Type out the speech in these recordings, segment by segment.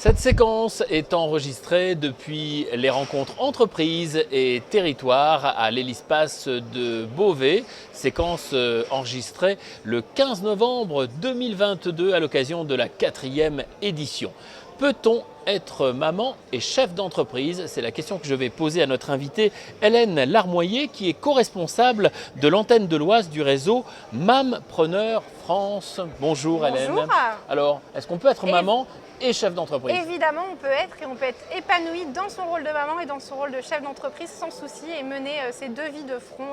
Cette séquence est enregistrée depuis les rencontres entreprises et territoires à l'Hélispace de Beauvais. Séquence enregistrée le 15 novembre 2022 à l'occasion de la 4e édition. Peut-on être maman et chef d'entreprise? C'est la question que je vais poser à notre invitée Hélène Larmoyer, qui est co-responsable de l'antenne de l'Oise du réseau Mampreneur France. Bonjour Hélène. Bonjour. Alors, est-ce qu'on peut être maman et chef d'entreprise? Évidemment, on peut être épanoui dans son rôle de maman et dans son rôle de chef d'entreprise sans souci et mener ces deux vies de front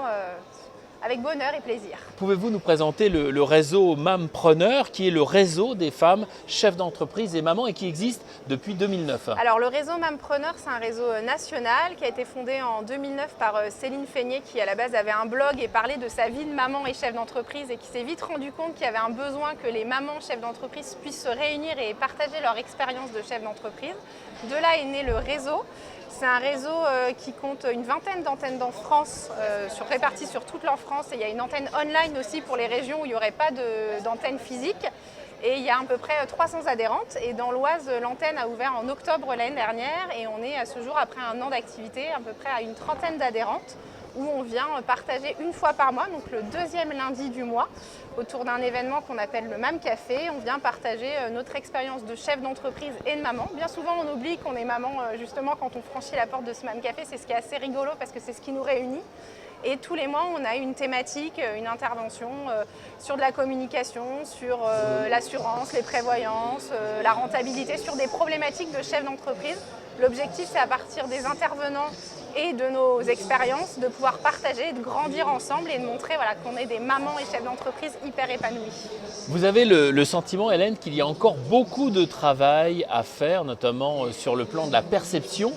avec bonheur et plaisir. Pouvez-vous nous présenter le réseau Mampreneur, qui est le réseau des femmes chefs d'entreprise et mamans et qui existe depuis 2009? Alors le réseau Mampreneur, c'est un réseau national qui a été fondé en 2009 par Céline Feignet, qui à la base avait un blog et parlait de sa vie de maman et chef d'entreprise et qui s'est vite rendu compte qu'il y avait un besoin que les mamans chefs d'entreprise puissent se réunir et partager leur expérience de chef d'entreprise. De là est né le réseau. C'est un réseau qui compte une vingtaine d'antennes dans France, réparties sur toute la France. Et il y a une antenne online aussi pour les régions où il n'y aurait pas d'antenne physique. Et il y a à peu près 300 adhérentes. Et dans l'Oise, l'antenne a ouvert en octobre l'année dernière. Et on est à ce jour, après un an d'activité, à peu près à une trentaine d'adhérentes, où on vient partager une fois par mois, donc le deuxième lundi du mois, autour d'un événement qu'on appelle le MAM Café. On vient partager notre expérience de chef d'entreprise et de maman. Bien souvent, on oublie qu'on est maman justement quand on franchit la porte de ce MAM Café. C'est ce qui est assez rigolo parce que c'est ce qui nous réunit. Et tous les mois, on a une thématique, une intervention sur de la communication, sur l'assurance, les prévoyances, la rentabilité, sur des problématiques de chef d'entreprise. L'objectif, c'est à partir des intervenants et de nos expériences, de pouvoir partager, de grandir ensemble et de montrer qu'on est des mamans et chefs d'entreprise hyper épanouis. Vous avez le sentiment, Hélène, qu'il y a encore beaucoup de travail à faire, notamment sur le plan de la perception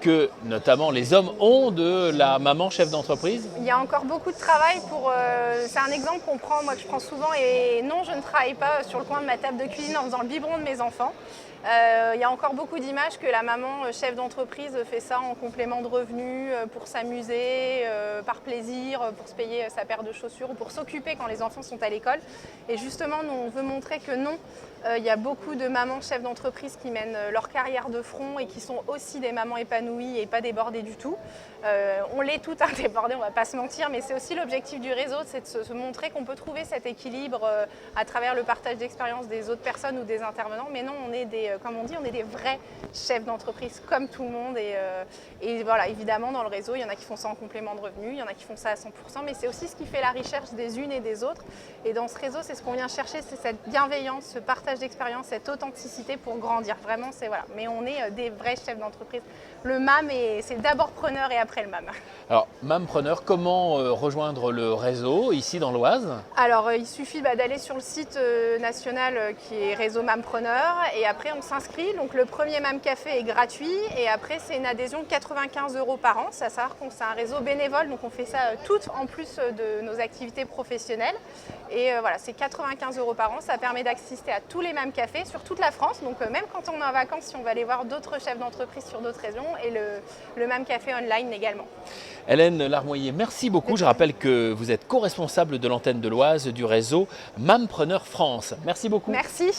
que notamment les hommes ont de la maman chef d'entreprise? Il y a encore beaucoup de travail c'est un exemple qu'on prend, moi que je prends souvent, et non, je ne travaille pas sur le coin de ma table de cuisine en faisant le biberon de mes enfants. Il y a encore beaucoup d'images que la maman chef d'entreprise fait ça en complément de revenus, pour s'amuser, par plaisir, pour se payer sa paire de chaussures ou pour s'occuper quand les enfants sont à l'école. Et justement, nous, on veut montrer que non, il y a beaucoup de mamans chefs d'entreprise qui mènent leur carrière de front et qui sont aussi des mamans épanouies et pas débordées du tout. On l'est toutes débordées, on ne va pas se mentir, mais c'est aussi l'objectif du réseau, c'est de se montrer qu'on peut trouver cet équilibre à travers le partage d'expériences des autres personnes ou des intervenants. Mais non, on est comme on dit, on est des vrais chefs d'entreprise comme tout le monde. Et voilà, évidemment, dans le réseau, il y en a qui font ça en complément de revenus, il y en a qui font ça à 100%, mais c'est aussi ce qui fait la richesse des unes et des autres. Et dans ce réseau, c'est ce qu'on vient chercher, c'est cette bienveillance, ce partage d'expérience, cette authenticité pour grandir. Vraiment, c'est voilà. Mais on est des vrais chefs d'entreprise. Le MAM, c'est d'abord preneur et après le MAM. Alors, Mampreneur, comment rejoindre le réseau ici dans l'Oise? Alors, il suffit d'aller sur le site national qui est Réseau Mampreneur et après on s'inscrit. Donc le premier MAM Café est gratuit et après c'est une adhésion de 95 € par an. C'est à savoir qu'on c'est un réseau bénévole, donc on fait ça tout en plus de nos activités professionnelles. Et voilà, c'est 95 € par an. Ça permet d'assister à tous les MAM Cafés sur toute la France. Donc même quand on est en vacances, si on va aller voir d'autres chefs d'entreprise sur d'autres régions, et le MAM Café online également. Hélène Larmoyer, merci beaucoup. Je rappelle que vous êtes co-responsable de l'antenne de l'Oise du réseau Mampreneur France. Merci beaucoup. Merci.